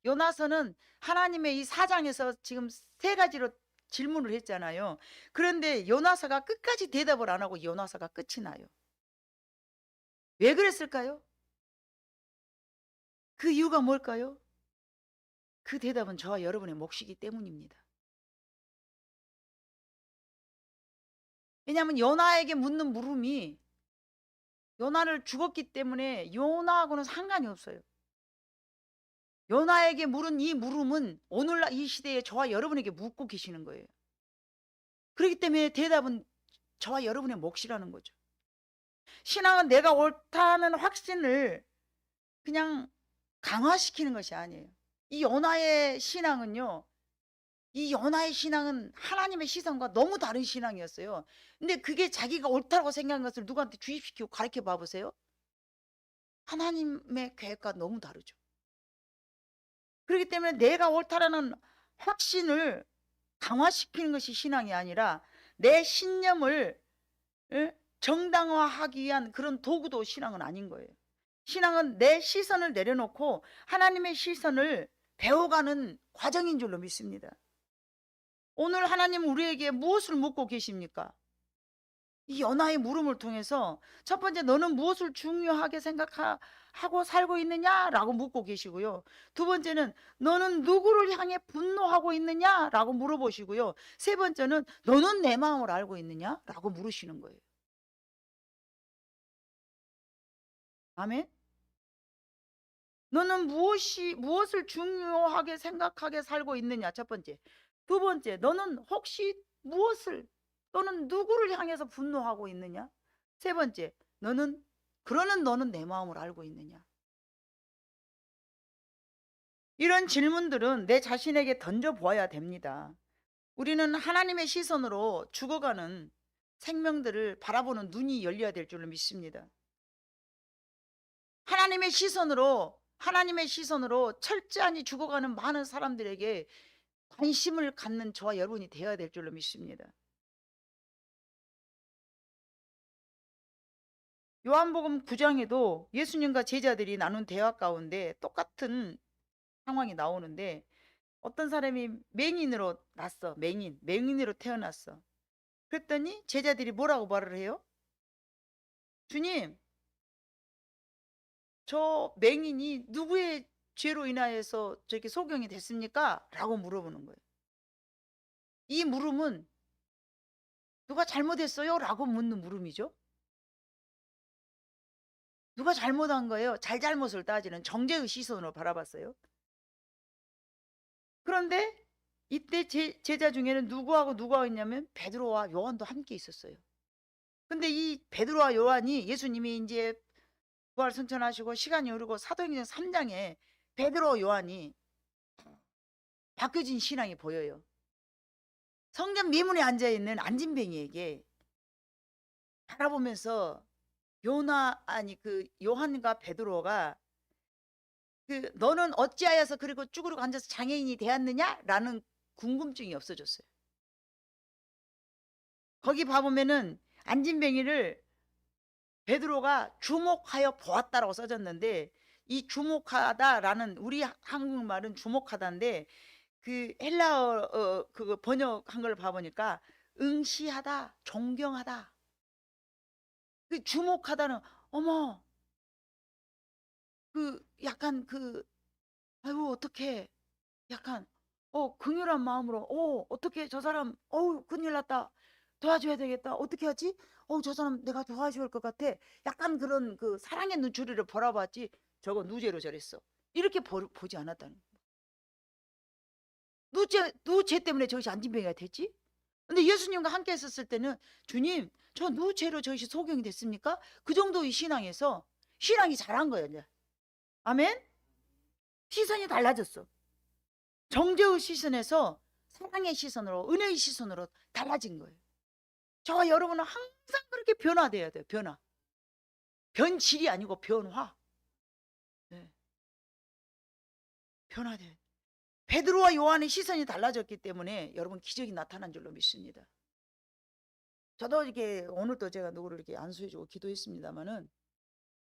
요나서는 하나님의 이 사장에서 지금 세 가지로 질문을 했잖아요. 그런데 요나서가 끝까지 대답을 안 하고 요나서가 끝이 나요. 왜 그랬을까요? 그 이유가 뭘까요? 그 대답은 저와 여러분의 몫이기 때문입니다. 왜냐하면 요나에게 묻는 물음이, 요나를 죽었기 때문에 요나하고는 상관이 없어요. 요나에게 물은 이 물음은 오늘날 이 시대에 저와 여러분에게 묻고 계시는 거예요. 그렇기 때문에 대답은 저와 여러분의 몫이라는 거죠. 신앙은 내가 옳다는 확신을 그냥 강화시키는 것이 아니에요. 이 요나의 신앙은요, 이 요나의 신앙은 하나님의 시선과 너무 다른 신앙이었어요. 근데 그게 자기가 옳다고 생각한 것을 누구한테 주입시키고 가르쳐 봐보세요. 하나님의 계획과 너무 다르죠. 그렇기 때문에 내가 옳다라는 확신을 강화시키는 것이 신앙이 아니라 내 신념을 정당화하기 위한 그런 도구도 신앙은 아닌 거예요. 신앙은 내 시선을 내려놓고 하나님의 시선을 배워가는 과정인 줄로 믿습니다. 오늘 하나님 우리에게 무엇을 묻고 계십니까? 이 연하의 물음을 통해서 첫 번째, 너는 무엇을 중요하게 생각하고 살고 있느냐라고 묻고 계시고요. 두 번째는 너는 누구를 향해 분노하고 있느냐라고 물어보시고요. 세 번째는 너는 내 마음을 알고 있느냐라고 물으시는 거예요. 아멘. 너는 무엇을 중요하게 생각하게 살고 있느냐, 첫 번째. 두 번째, 너는 혹시 무엇을 또는 누구를 향해서 분노하고 있느냐? 세 번째, 너는 그러는 너는 내 마음을 알고 있느냐? 이런 질문들은 내 자신에게 던져보아야 됩니다. 우리는 하나님의 시선으로 죽어가는 생명들을 바라보는 눈이 열려야 될 줄로 믿습니다. 하나님의 시선으로 철저히 죽어가는 많은 사람들에게 관심을 갖는 저와 여러분이 되어야 될 줄로 믿습니다. 요한복음 9장에도 예수님과 제자들이 나눈 대화 가운데 똑같은 상황이 나오는데, 어떤 사람이 맹인으로 났어. 맹인으로 태어났어. 그랬더니 제자들이 뭐라고 말을 해요? 주님, 저 맹인이 누구의 죄로 인하여서 저렇게 소경이 됐습니까? 라고 물어보는 거예요. 이 물음은 누가 잘못했어요? 라고 묻는 물음이죠. 누가 잘못한 거예요? 잘잘못을 따지는 정죄의 시선으로 바라봤어요. 그런데 이때 제자 중에는 누구하고 있냐면 베드로와 요한도 함께 있었어요. 근데 이 베드로와 요한이 예수님이 이제 부활 승천하시고 시간이 흐르고 사도행전 3장에 베드로 요한이 바뀌어진 신앙이 보여요. 성전 미문에 앉아있는 안진뱅이에게 바라보면서 요한과 베드로가 너는 어찌하여서 그리고 쭈그리고 앉아서 장애인이 되었느냐? 라는 궁금증이 없어졌어요. 거기 봐보면은 안진뱅이를 베드로가 주목하여 보았다라고 써졌는데, 이 주목하다라는 우리 한국말은 주목하다인데 그 헬라어 그거 번역한 걸 봐보니까 응시하다, 존경하다. 그 주목하다는 어머 약간 아유 어떡해, 약간 긍휼한 마음으로 어떻게 저 사람 큰일 났다, 도와줘야 되겠다, 어떻게 하지, 저 사람 내가 도와줘야 할 것 같아, 약간 그런 사랑의 눈초리를 바라봤지 저거 누죄로 저랬어 이렇게 보지 않았다는 거예요. 누죄 때문에 저것이 안진뱅이가 됐지. 근데 예수님과 함께 했었을 때는 주님 저 누죄로 저것이 소경이 됐습니까? 그 정도의 신앙에서 신앙이 잘한 거예요. 이제. 아멘. 시선이 달라졌어. 정죄의 시선에서 사랑의 시선으로, 은혜의 시선으로 달라진 거예요. 저와 여러분은 항상 그렇게 변화돼야 돼요. 변질이 아니고 변화. 네. 변화돼. 베드로와 요한의 시선이 달라졌기 때문에 여러분 기적이 나타난 줄로 믿습니다. 저도 이렇게 오늘도 제가 누구를 이렇게 안수해주고 기도했습니다만은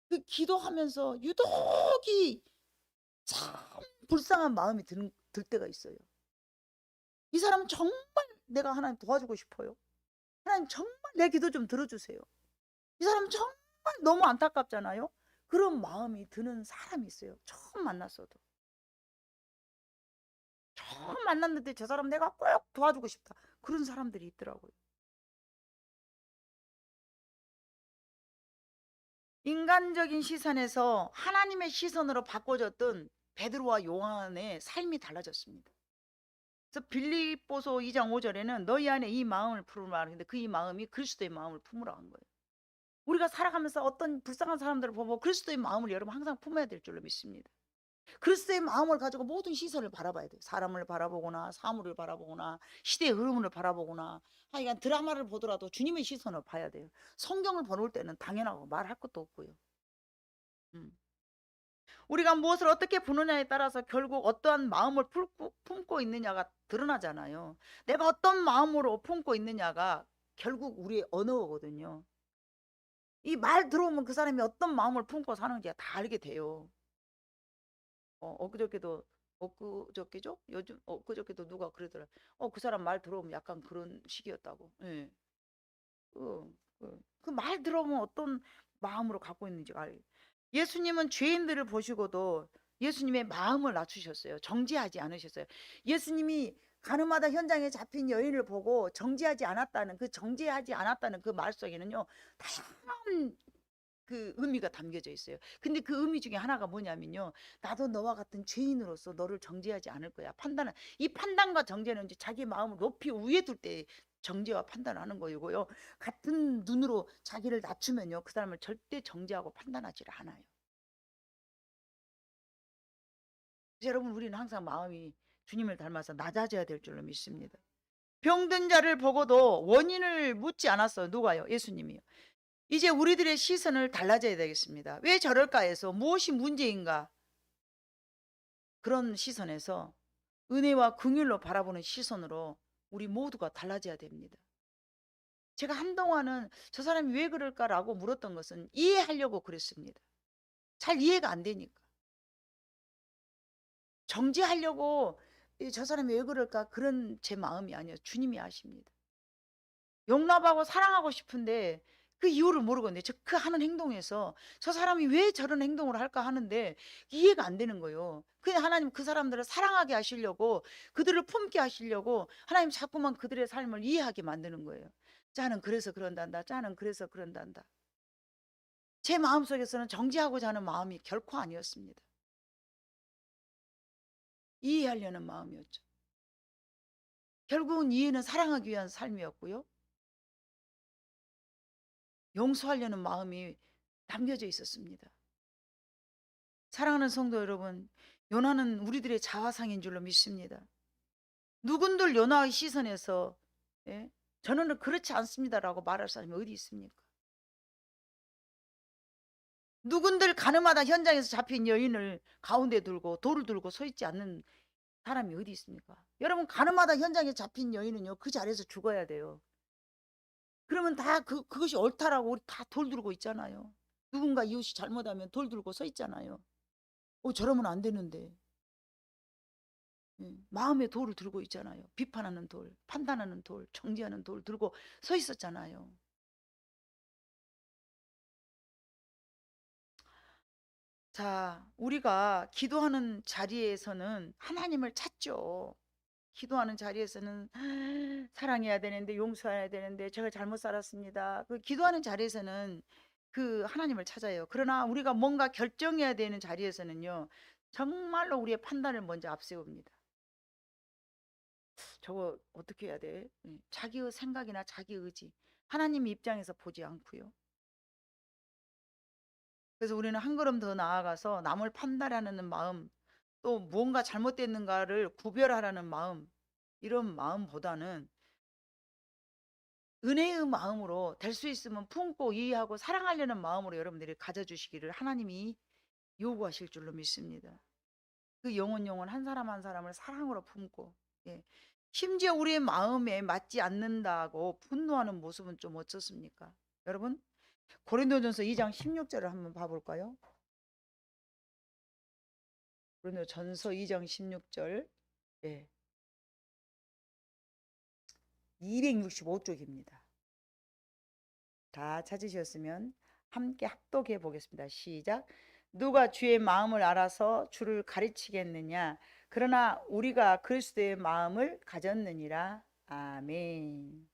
그 기도하면서 유독이 참 불쌍한 마음이 들 때가 있어요. 이 사람 정말 내가 하나님 도와주고 싶어요. 하나님 정말 내 기도 좀 들어주세요. 이 사람 정말 너무 안타깝잖아요. 그런 마음이 드는 사람이 있어요. 처음 만났어도. 처음 만났는데 저 사람 내가 꼭 도와주고 싶다. 그런 사람들이 있더라고요. 인간적인 시선에서 하나님의 시선으로 바꿔졌던 베드로와 요한의 삶이 달라졌습니다. 그래서 빌립보서 2장 5절에는 너희 안에 이 마음을 품으라 하는데 그 이 마음이 그리스도의 마음을 품으라 한 거예요. 우리가 살아가면서 어떤 불쌍한 사람들을 보고 그리스도의 마음을 여러분 항상 품어야 될 줄로 믿습니다. 그리스도의 마음을 가지고 모든 시선을 바라봐야 돼요. 사람을 바라보거나 사물을 바라보거나 시대의 흐름을 바라보거나 하여간 드라마를 보더라도 주님의 시선을 봐야 돼요. 성경을 보는 때는 당연하고 말할 것도 없고요. 우리가 무엇을 어떻게 보느냐에 따라서 결국 어떠한 마음을 품고 있느냐가 드러나잖아요. 내가 어떤 마음으로 품고 있느냐가 결국 우리의 언어거든요. 이 말 들어오면 그 사람이 어떤 마음을 품고 사는지 다 알게 돼요. 엊그저께죠? 요즘 엊그저께도 누가 그러더라. 그 사람 말 들어오면 약간 그런 식이었다고. 예. 그 말 들어오면 어떤 마음으로 갖고 있는지 알게. 예수님은 죄인들을 보시고도 예수님의 마음을 낮추셨어요. 정죄하지 않으셨어요. 예수님이 가늠하다 현장에 잡힌 여인을 보고 정죄하지 않았다는 그 말 속에는요, 다양한 그 의미가 담겨져 있어요. 근데 그 의미 중에 하나가 뭐냐면요, 나도 너와 같은 죄인으로서 너를 정죄하지 않을 거야. 이 판단과 정죄는 이제 자기 마음을 높이 위에 둘 때 정죄와 판단하는 거이고요. 같은 눈으로 자기를 낮추면요, 그 사람을 절대 정죄하고 판단하지를 않아요. 여러분, 우리는 항상 마음이 주님을 닮아서 낮아져야 될 줄로 믿습니다. 병든 자를 보고도 원인을 묻지 않았어요. 누가요? 예수님이요. 이제 우리들의 시선을 달라져야 되겠습니다. 왜 저럴까 해서, 무엇이 문제인가, 그런 시선에서 은혜와 긍휼로 바라보는 시선으로 우리 모두가 달라져야 됩니다. 제가 한동안은 저 사람이 왜 그럴까라고 물었던 것은 이해하려고 그랬습니다. 잘 이해가 안 되니까. 정죄하려고 저 사람이 왜 그럴까, 그런 제 마음이 아니에요. 주님이 아십니다. 용납하고 사랑하고 싶은데 그 이유를 모르겠네. 그 하는 행동에서 저 사람이 왜 저런 행동을 할까 하는데 이해가 안 되는 거예요. 그냥 하나님 그 사람들을 사랑하게 하시려고, 그들을 품게 하시려고 하나님 자꾸만 그들의 삶을 이해하게 만드는 거예요. 짜는 그래서 그런단다. 짜는 그래서 그런단다. 제 마음속에서는 정죄하고자 하는 마음이 결코 아니었습니다. 이해하려는 마음이었죠. 결국은 이해는 사랑하기 위한 삶이었고요. 용서하려는 마음이 담겨져 있었습니다. 사랑하는 성도 여러분, 요나는 우리들의 자화상인 줄로 믿습니다. 누군들 요나의 시선에서 저는 그렇지 않습니다라고 말할 사람이 어디 있습니까? 누군들 가늠하다 현장에서 잡힌 여인을 가운데 두고 돌을 들고 서 있지 않는 사람이 어디 있습니까? 여러분, 가늠하다 현장에 잡힌 여인은요, 그 자리에서 죽어야 돼요. 그러면 다 그것이 옳다라고 우리 다 돌 들고 있잖아요. 누군가 이웃이 잘못하면 돌 들고 서 있잖아요. 저러면 안 되는데. 마음의 돌을 들고 있잖아요. 비판하는 돌, 판단하는 돌, 정죄하는 돌 들고 서 있었잖아요. 자, 우리가 기도하는 자리에서는 하나님을 찾죠. 기도하는 자리에서는 사랑해야 되는데, 용서해야 되는데, 제가 잘못 살았습니다. 그 기도하는 자리에서는 그 하나님을 찾아요. 그러나 우리가 뭔가 결정해야 되는 자리에서는요, 정말로 우리의 판단을 먼저 앞세웁니다. 저거 어떻게 해야 돼? 자기의 생각이나 자기 의지, 하나님 입장에서 보지 않고요. 그래서 우리는 한 걸음 더 나아가서 남을 판단하는 마음, 또 무언가 잘못됐는가를 구별하라는 마음, 이런 마음보다는 은혜의 마음으로 될 수 있으면 품고 이해하고 사랑하려는 마음으로 여러분들이 가져주시기를 하나님이 요구하실 줄로 믿습니다. 그 영혼 한 사람 한 사람을 사랑으로 품고, 심지어 우리의 마음에 맞지 않는다고 분노하는 모습은 좀 어떻습니까? 여러분, 고린도전서 2장 16절을 한번 봐볼까요? 고린도전서 2장 16절, 265쪽입니다. 다 찾으셨으면 함께 합독해 보겠습니다. 시작. 누가 주의 마음을 알아서 주를 가르치겠느냐? 그러나 우리가 그리스도의 마음을 가졌느니라. 아멘.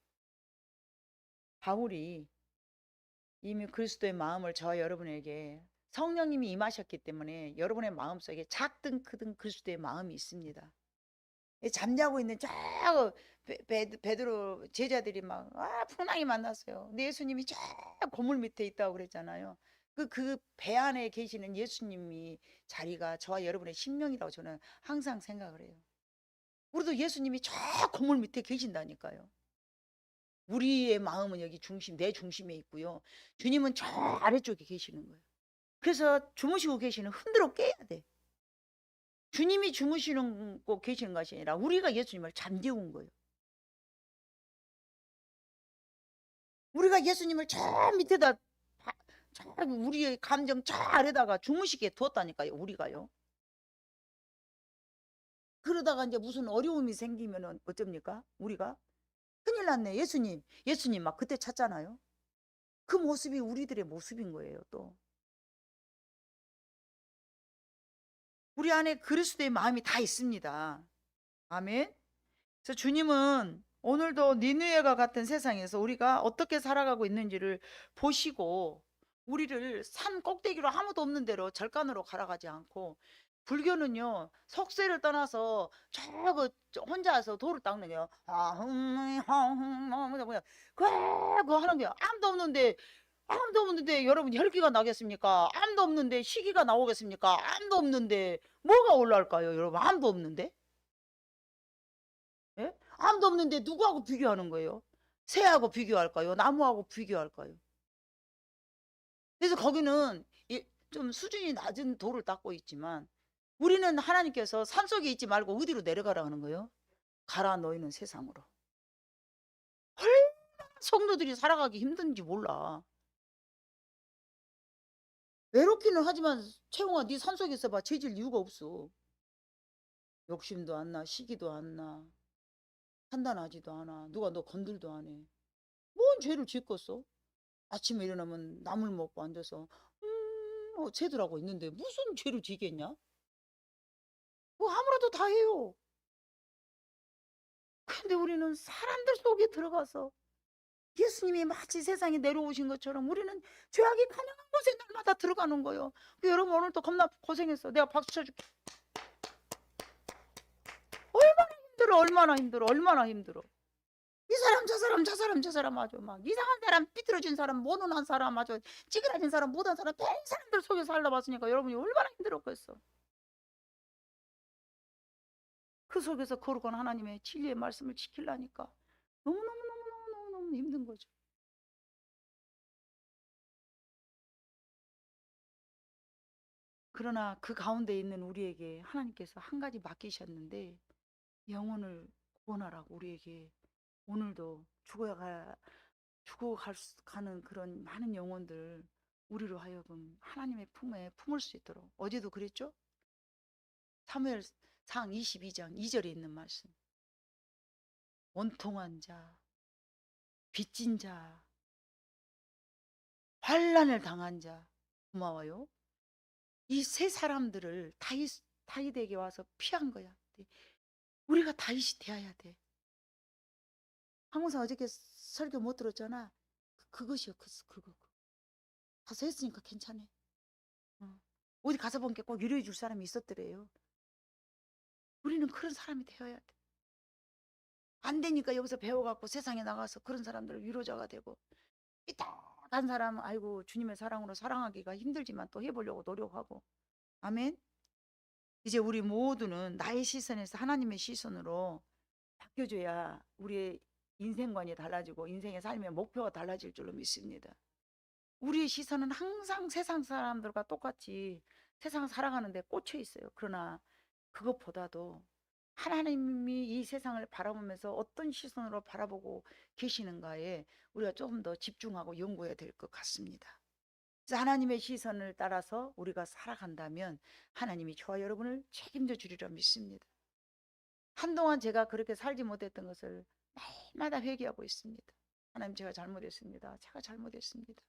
바울이 이미 그리스도의 마음을 저와 여러분에게, 성령님이 임하셨기 때문에 여러분의 마음속에 작든 크든 그리스도의 마음이 있습니다. 잠자고 있는 저 베드로 제자들이 막 풍랑이 만났어요. 근데 예수님이 저 고물 밑에 있다고 그랬잖아요. 그 배 안에 계시는 예수님이 자리가 저와 여러분의 심령이라고 저는 항상 생각을 해요. 우리도 예수님이 저 고물 밑에 계신다니까요. 우리의 마음은 여기 중심, 내 중심에 있고요. 주님은 저 아래쪽에 계시는 거예요. 그래서 주무시고 계시는, 흔들어 깨야 돼. 주님이 주무시는 곳 계시는 것이 아니라 우리가 예수님을 잠재운 거예요. 우리가 예수님을 저 밑에다, 저 우리의 감정 저 아래다가 주무시게 두었다니까요. 우리가요. 그러다가 이제 무슨 어려움이 생기면은 어쩝니까? 우리가 큰일 났네. 예수님 막 그때 찾잖아요. 그 모습이 우리들의 모습인 거예요. 또 우리 안에 그리스도의 마음이 다 있습니다. 아멘. 그래서 주님은 오늘도 니느웨가 같은 세상에서 우리가 어떻게 살아가고 있는지를 보시고, 우리를 산 꼭대기로 아무도 없는 데로 절간으로 가라가지 않고 불교는요, 석쇠를 떠나서 혼자서 돌을 닦는 게요. 뭐야. 그거 하는 게 아무도 없는데 여러분 혈기가 나겠습니까? 아무도 없는데 시기가 나오겠습니까? 아무도 없는데 뭐가 올라올까요? 여러분 아무도 없는데? 예? 아무도 없는데 누구하고 비교하는 거예요? 새하고 비교할까요? 나무하고 비교할까요? 그래서 거기는 좀 수준이 낮은 돌을 닦고 있지만 우리는 하나님께서 산속에 있지 말고 어디로 내려가라 하는 거예요? 가라 너희는 세상으로. 얼마나 성도들이 살아가기 힘든지 몰라. 외롭기는 하지만 채용아 네 산속에 있어봐. 죄질 이유가 없어. 욕심도 안 나, 시기도 안 나, 판단하지도 않아. 누가 너 건들도 안 해. 뭔 죄를 짓겠어? 아침에 일어나면 나물 먹고 앉아서 쟤들하고 있는데 무슨 죄를 지겠냐? 뭐 아무래도 다 해요. 근데 우리는 사람들 속에 들어가서 예수님이 마치 세상에 내려오신 것처럼 우리는 죄악이 가난한 곳에 날마다 들어가는 거예요. 여러분 오늘 또 겁나 고생했어. 내가 박수 쳐줄게. 얼마나 힘들어, 얼마나 힘들어, 얼마나 힘들어. 이 사람 저 사람 저 사람 저 사람 아주 막 이상한 사람, 삐뚤어진 사람, 모노난 사람, 아주 찌그러진 사람, 못한 사람, 별 사람들 속에 살다봤으니까 여러분이 얼마나 힘들었겠어. 그 속에서 거룩한 하나님의 진리의 말씀을 지키려니까 너무너무 힘든 거죠. 그러나 그 가운데 있는 우리에게 하나님께서 한 가지 맡기셨는데 영혼을 구원하라고 우리에게 오늘도 가는 그런 많은 영혼들 우리로 하여금 하나님의 품에 품을 수 있도록 어제도 그랬죠? 사무엘상 22장 2절에 있는 말씀. 원통한 자, 빚진 자, 환난을 당한 자 고마워요. 이 세 사람들을 다윗에게 와서 피한 거야. 우리가 다윗이 되어야 돼. 항상 어저께 설교 못 들었잖아. 그것이요. 그거. 가서 했으니까 괜찮아. 어디 가서 보니까 꼭 위로해 줄 사람이 있었더래요. 우리는 그런 사람이 되어야 돼. 안 되니까 여기서 배워갖고 세상에 나가서 그런 사람들 위로자가 되고 삐딱한 사람 아이고 주님의 사랑으로 사랑하기가 힘들지만 또 해보려고 노력하고 아멘. 이제 우리 모두는 나의 시선에서 하나님의 시선으로 바뀌어줘야 우리의 인생관이 달라지고 인생의 삶의 목표가 달라질 줄로 믿습니다. 우리의 시선은 항상 세상 사람들과 똑같이 세상 살아가는데 꽂혀 있어요. 그러나 그것보다도 하나님이 이 세상을 바라보면서 어떤 시선으로 바라보고 계시는가에 우리가 조금 더 집중하고 연구해야 될 것 같습니다. 그래서 하나님의 시선을 따라서 우리가 살아간다면 하나님이 저와 여러분을 책임져 주리라 믿습니다. 한동안 제가 그렇게 살지 못했던 것을 날마다 회개하고 있습니다. 하나님 제가 잘못했습니다. 제가 잘못했습니다.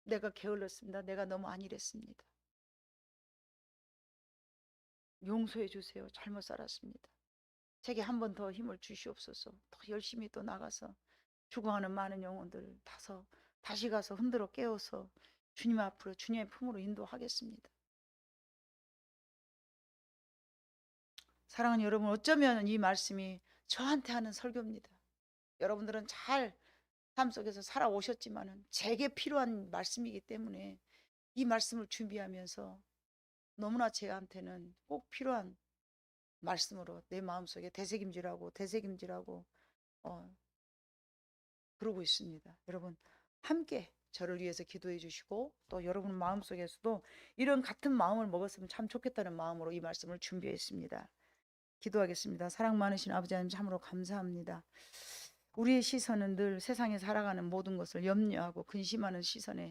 내가 게을렀습니다. 내가 너무 안일했습니다. 용서해 주세요. 잘못 살았습니다. 제게 한 번 더 힘을 주시옵소서. 더 열심히 또 나가서 죽어가는 많은 영혼들 다시 가서 흔들어 깨워서 주님 앞으로 주님의 품으로 인도하겠습니다. 사랑하는 여러분, 어쩌면 이 말씀이 저한테 하는 설교입니다. 여러분들은 잘 삶 속에서 살아오셨지만은 제게 필요한 말씀이기 때문에 이 말씀을 준비하면서 너무나 제한테는 꼭 필요한 말씀으로 내 마음속에 되새김질하고 그러고 있습니다. 여러분 함께 저를 위해서 기도해 주시고 또 여러분 마음속에서도 이런 같은 마음을 먹었으면 참 좋겠다는 마음으로 이 말씀을 준비했습니다. 기도하겠습니다. 사랑 많으신 아버지 하나님 참으로 감사합니다. 우리의 시선은 늘 세상에 살아가는 모든 것을 염려하고 근심하는 시선에